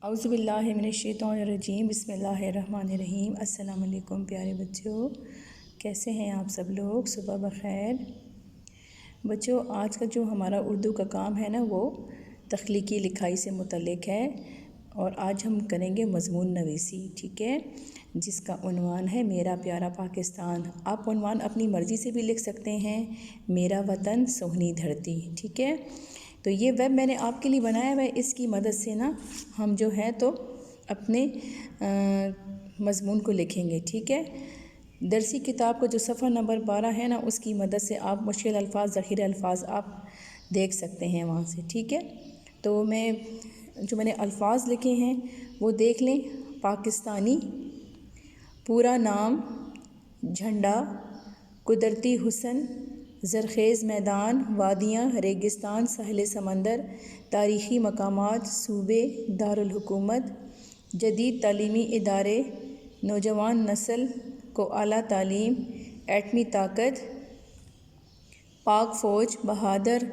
اعوذ باللہ من الشیطان الرجیم بسم اللہ الرحمن الرحیم۔ السلام علیکم پیارے بچوں، کیسے ہیں آپ سب لوگ؟ صبح بخیر بچوں۔ آج کا جو ہمارا اردو کا کام ہے نا، وہ تخلیقی لکھائی سے متعلق ہے، اور آج ہم کریں گے مضمون نویسی، ٹھیک ہے، جس کا عنوان ہے میرا پیارا پاکستان۔ آپ عنوان اپنی مرضی سے بھی لکھ سکتے ہیں، میرا وطن سونی دھرتی، ٹھیک ہے۔ تو یہ ویب میں نے آپ کے لیے بنایا ہوا ہے، اس کی مدد سے نا ہم جو ہے تو اپنے مضمون کو لکھیں گے، ٹھیک ہے۔ درسی کتاب کا جو صفحہ نمبر 12 ہے نا، اس کی مدد سے آپ مشکل الفاظ، ذخیرہ الفاظ آپ دیکھ سکتے ہیں وہاں سے، ٹھیک ہے۔ تو میں نے الفاظ لکھے ہیں وہ دیکھ لیں۔ پاکستانی، پورا نام، جھنڈا، قدرتی حسن، زرخیز میدان، وادیاں، ریگستان، ساحل سمندر، تاریخی مقامات، صوبے، دارالحکومت، جدید تعلیمی ادارے، نوجوان نسل کو اعلیٰ تعلیم، ایٹمی طاقت، پاک فوج، بہادر،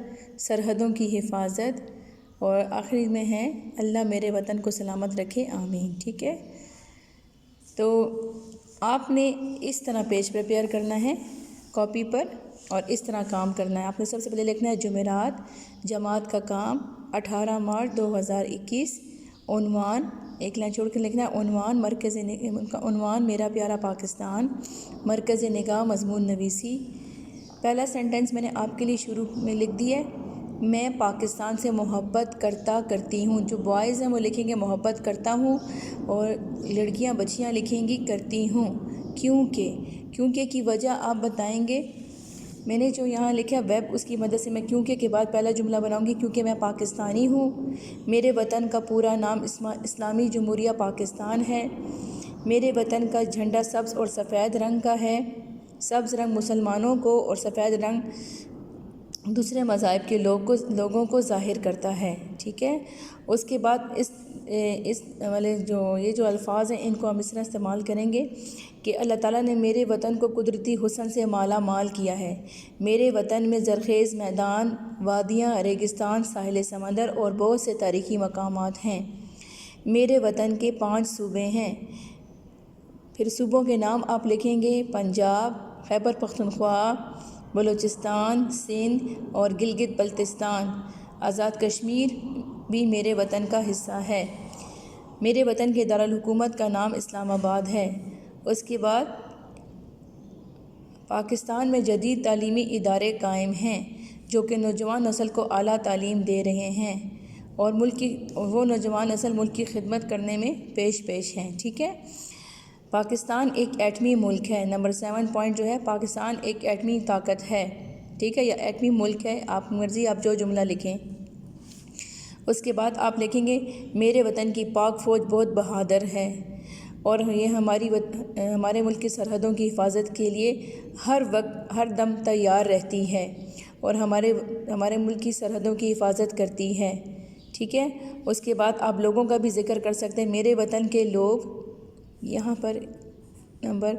سرحدوں کی حفاظت، اور آخری میں ہے اللہ میرے وطن کو سلامت رکھے، آمین، ٹھیک ہے۔ تو آپ نے اس طرح پیج پریپیئر کرنا ہے کاپی پر، اور اس طرح کام کرنا ہے۔ آپ نے سب سے پہلے لکھنا ہے جمعرات، جماعت کا کام، 18 مارچ 2021، عنوان ایک لائن چھوڑ کے لکھنا ہے، عنوان میرا پیارا پاکستان، مرکز نگاہ مضمون نویسی۔ پہلا سینٹنس میں نے آپ کے لیے شروع میں لکھ دی ہے، میں پاکستان سے محبت کرتی ہوں۔ جو بوائز ہیں وہ لکھیں گے محبت کرتا ہوں، اور لڑکیاں بچیاں لکھیں گی کرتی ہوں۔ کیونکہ کی وجہ آپ بتائیں گے۔ میں نے جو یہاں لکھا ویب، اس کی مدد سے میں کیونکہ کے بعد پہلا جملہ بناؤں گی، کیونکہ میں پاکستانی ہوں، میرے وطن کا پورا نام اسلامی جمہوریہ پاکستان ہے، میرے وطن کا جھنڈا سبز اور سفید رنگ کا ہے، سبز رنگ مسلمانوں کو اور سفید رنگ دوسرے مذاہب کے لوگوں کو ظاہر کرتا ہے، ٹھیک ہے۔ اس کے بعد اس والے یہ جو الفاظ ہیں ان کو ہم اس طرح استعمال کریں گے کہ اللہ تعالیٰ نے میرے وطن کو قدرتی حسن سے مالا مال کیا ہے، میرے وطن میں زرخیز میدان، وادیاں، ریگستان، ساحل سمندر اور بہت سے تاریخی مقامات ہیں، میرے وطن کے 5 صوبے ہیں۔ پھر صوبوں کے نام آپ لکھیں گے، پنجاب، خیبر پختونخوا، بلوچستان، سندھ اور گلگت بلتستان۔ آزاد کشمیر بھی میرے وطن کا حصہ ہے۔ میرے وطن کے دارالحکومت کا نام اسلام آباد ہے۔ اس کے بعد پاکستان میں جدید تعلیمی ادارے قائم ہیں جو کہ نوجوان نسل کو اعلیٰ تعلیم دے رہے ہیں، اور وہ نوجوان نسل ملک کی خدمت کرنے میں پیش ہیں، ٹھیک ہے۔ پاکستان ایک ایٹمی ملک ہے۔ نمبر 7 پوائنٹ جو ہے، پاکستان ایک ایٹمی طاقت ہے، ٹھیک ہے، یا ایٹمی ملک ہے، آپ مرضی آپ جو جملہ لکھیں۔ اس کے بعد آپ لکھیں گے، میرے وطن کی پاک فوج بہت بہادر ہے، اور یہ ہمارے ملک کی سرحدوں کی حفاظت کے لیے ہر وقت ہر دم تیار رہتی ہے، اور ہمارے ملک کی سرحدوں کی حفاظت کرتی ہے، ٹھیک ہے۔ اس کے بعد آپ لوگوں کا بھی ذکر کر سکتے ہیں، میرے وطن کے لوگ، یہاں پر نمبر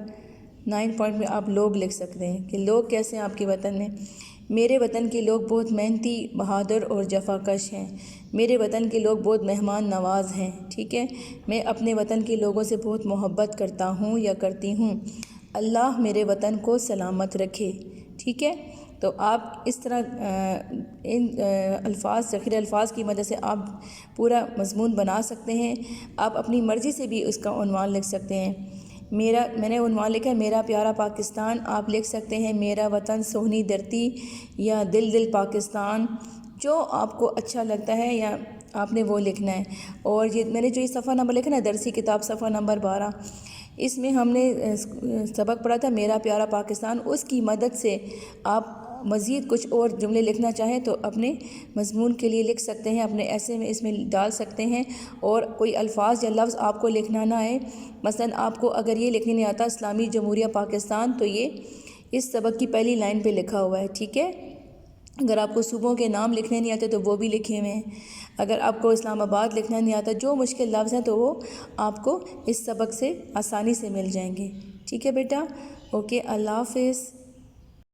9 پوائنٹ میں آپ لوگ لکھ سکتے ہیں کہ لوگ کیسے ہیں آپ کے وطن میں۔ میرے وطن کے لوگ بہت محنتی، بہادر اور جفا کش ہیں، میرے وطن کے لوگ بہت مہمان نواز ہیں، ٹھیک ہے۔ میں اپنے وطن کے لوگوں سے بہت محبت کرتا ہوں یا کرتی ہوں، اللہ میرے وطن کو سلامت رکھے، ٹھیک ہے۔ تو آپ اس طرح ان الفاظ، ذخیرہ الفاظ کی مدد سے آپ پورا مضمون بنا سکتے ہیں۔ آپ اپنی مرضی سے بھی اس کا عنوان لکھ سکتے ہیں۔ میں نے عنوان لکھا ہے میرا پیارا پاکستان، آپ لکھ سکتے ہیں میرا وطن سونی دھرتی، یا دل پاکستان، جو آپ کو اچھا لگتا ہے یا آپ نے وہ لکھنا ہے۔ اور میں نے جو یہ صفحہ نمبر لکھا نا، درسی کتاب صفحہ نمبر 12، اس میں ہم نے سبق پڑھا تھا میرا پیارا پاکستان، اس کی مدد سے آپ مزید کچھ اور جملے لکھنا چاہیں تو اپنے مضمون کے لیے لکھ سکتے ہیں، اپنے ایسے میں اس میں ڈال سکتے ہیں، اور کوئی الفاظ یا لفظ آپ کو لکھنا نہ آئے، مثلا آپ کو اگر یہ لکھنے نہیں آتا اسلامی جمہوریہ پاکستان، تو یہ اس سبق کی پہلی لائن پہ لکھا ہوا ہے، ٹھیک ہے۔ اگر آپ کو صوبوں کے نام لکھنے نہیں آتے تو وہ بھی لکھے ہوئے ہیں، اگر آپ کو اسلام آباد لکھنا نہیں آتا، جو مشکل لفظ ہیں تو وہ آپ کو اس سبق سے آسانی سے مل جائیں گے، ٹھیک ہے بیٹا۔ اوکے، اللہ حافظ۔